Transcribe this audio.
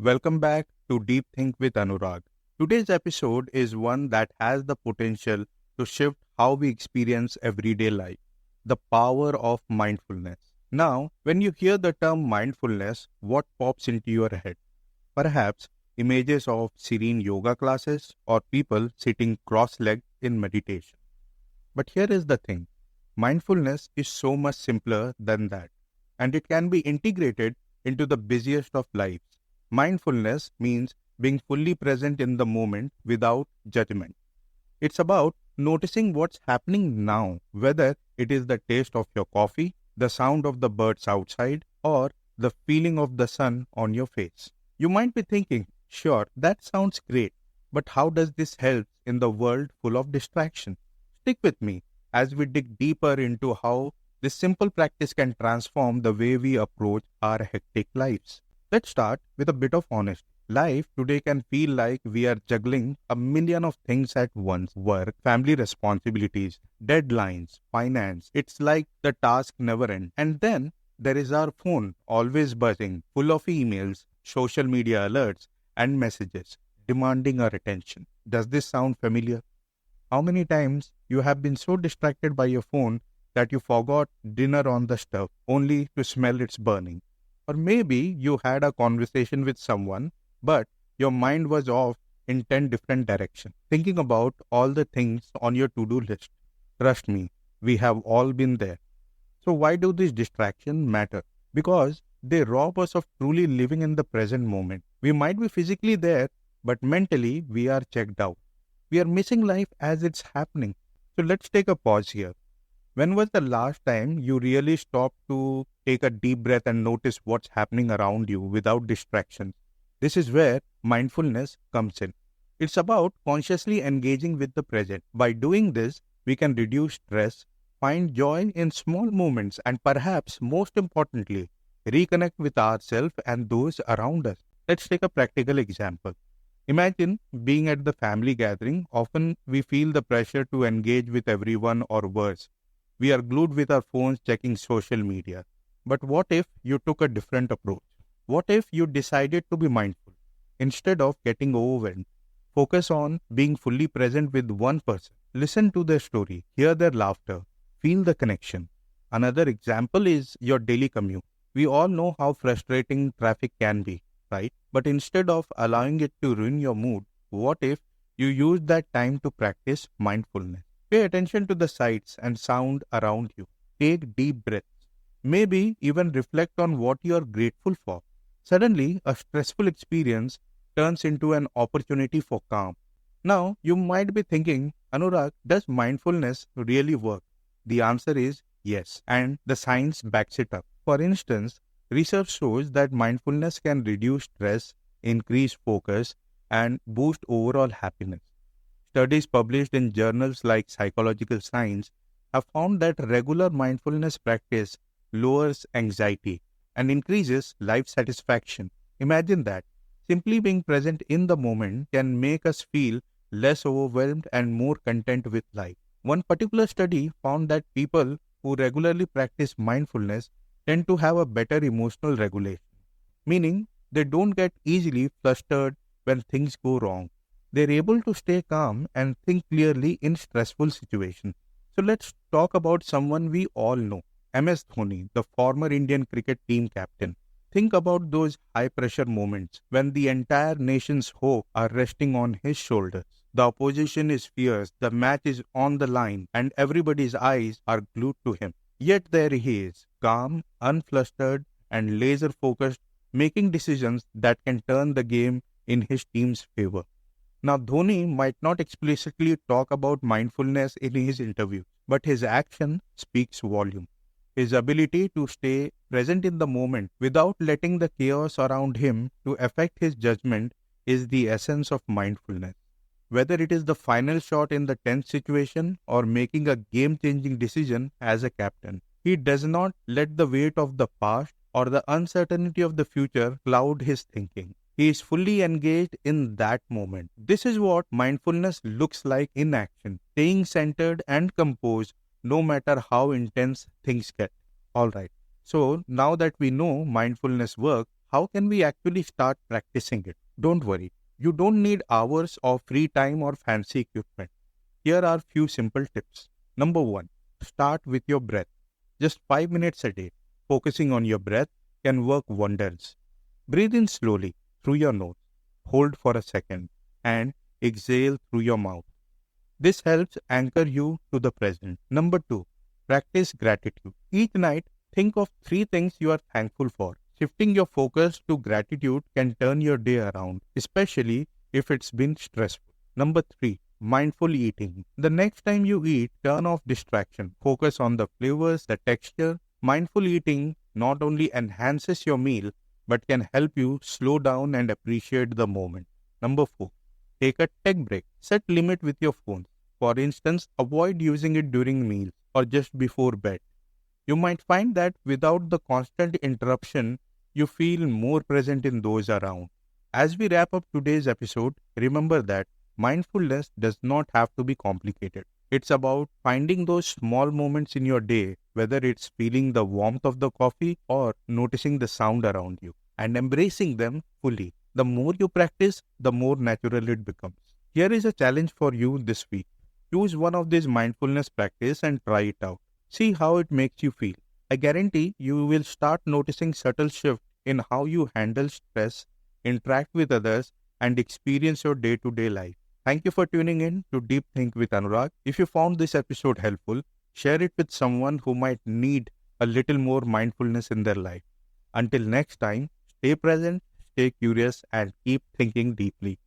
Welcome back to Deep Think with Anurag. Today's episode is one that has the potential to shift how we experience everyday life, the power of mindfulness. Now, when you hear the term mindfulness, what pops into your head? Perhaps images of serene yoga classes or people sitting cross-legged in meditation. But here is the thing. Mindfulness is so much simpler than that, and it can be integrated into the busiest of lives. Mindfulness means being fully present in the moment without judgment. It's about noticing what's happening now, whether it is the taste of your coffee, the sound of the birds outside, or the feeling of the sun on your face. You might be thinking, sure, that sounds great, but how does this help in the world full of distraction? Stick with me as we dig deeper into how this simple practice can transform the way we approach our hectic lives. Let's start with a bit of honesty. Life today can feel like we are juggling a million of things at once: work, family responsibilities, deadlines, finance. It's like the task never ends. And then there is our phone, always buzzing, full of emails, social media alerts, and messages demanding our attention. Does this sound familiar? How many times you have been so distracted by your phone that you forgot dinner on the stove only to smell its burning? Or maybe you had a conversation with someone, but your mind was off in 10 different directions, thinking about all the things on your to-do list. Trust me, we have all been there. So why do these distractions matter? Because they rob us of truly living in the present moment. We might be physically there, but mentally we are checked out. We are missing life as it's happening. So let's take a pause here. When was the last time you really stopped to take a deep breath and notice what's happening around you without distractions? This is where mindfulness comes in. It's about consciously engaging with the present. By doing this, we can reduce stress, find joy in small moments, and perhaps most importantly, reconnect with ourselves and those around us. Let's take a practical example. Imagine being at the family gathering. Often we feel the pressure to engage with everyone, or worse, we are glued with our phones checking social media. But what if you took a different approach? What if you decided to be mindful? Instead of getting overwhelmed, focus on being fully present with one person. Listen to their story, hear their laughter, feel the connection. Another example is your daily commute. We all know how frustrating traffic can be, right? But instead of allowing it to ruin your mood, what if you use that time to practice mindfulness? Pay attention to the sights and sound around you. Take deep breaths. Maybe even reflect on what you are grateful for. Suddenly, a stressful experience turns into an opportunity for calm. Now, you might be thinking, Anurag, does mindfulness really work? The answer is yes, and the science backs it up. For instance, research shows that mindfulness can reduce stress, increase focus, and boost overall happiness. Studies published in journals like Psychological Science have found that regular mindfulness practice lowers anxiety and increases life satisfaction. Imagine that. Simply being present in the moment can make us feel less overwhelmed and more content with life. One particular study found that people who regularly practice mindfulness tend to have a better emotional regulation, meaning they don't get easily flustered when things go wrong. They're able to stay calm and think clearly in stressful situations. So let's talk about someone we all know, MS Dhoni, the former Indian cricket team captain. Think about those high-pressure moments when the entire nation's hope are resting on his shoulders. The opposition is fierce, the match is on the line, and everybody's eyes are glued to him. Yet there he is, calm, unflustered, and laser-focused, making decisions that can turn the game in his team's favor. Now, Dhoni might not explicitly talk about mindfulness in his interview, but his action speaks volume. His ability to stay present in the moment without letting the chaos around him to affect his judgment is the essence of mindfulness. Whether it is the final shot in the tense situation or making a game-changing decision as a captain, he does not let the weight of the past or the uncertainty of the future cloud his thinking. He is fully engaged in that moment. This is what mindfulness looks like in action, staying centered and composed no matter how intense things get. Alright, so now that we know mindfulness works, how can we actually start practicing it? Don't worry. You don't need hours of free time or fancy equipment. Here are few simple tips. Number 1. Start with your breath. Just 5 minutes a day, focusing on your breath can work wonders. Breathe in slowly through your nose, hold for a second, and exhale through your mouth. This helps anchor you to the present. Number 2. Practice gratitude. Each night, think of 3 things you are thankful for. Shifting your focus to gratitude can turn your day around, especially if it's been stressful. Number 3. Mindful eating. The next time you eat, turn off distraction. Focus on the flavors, the texture. Mindful eating not only enhances your meal, but can help you slow down and appreciate the moment. Number 4. Take a tech break. Set limit with your phone. For instance, avoid using it during meals or just before bed. You might find that without the constant interruption, you feel more present in those around. As we wrap up today's episode, remember that mindfulness does not have to be complicated. It's about finding those small moments in your day, whether it's feeling the warmth of the coffee or noticing the sound around you, and embracing them fully. The more you practice, the more natural it becomes. Here is a challenge for you this week. Choose one of these mindfulness practice and try it out. See how it makes you feel. I guarantee you will start noticing subtle shifts in how you handle stress, interact with others, and experience your day-to-day life. Thank you for tuning in to Deep Think with Anurag. If you found this episode helpful, share it with someone who might need a little more mindfulness in their life. Until next time, stay present, stay curious, and keep thinking deeply.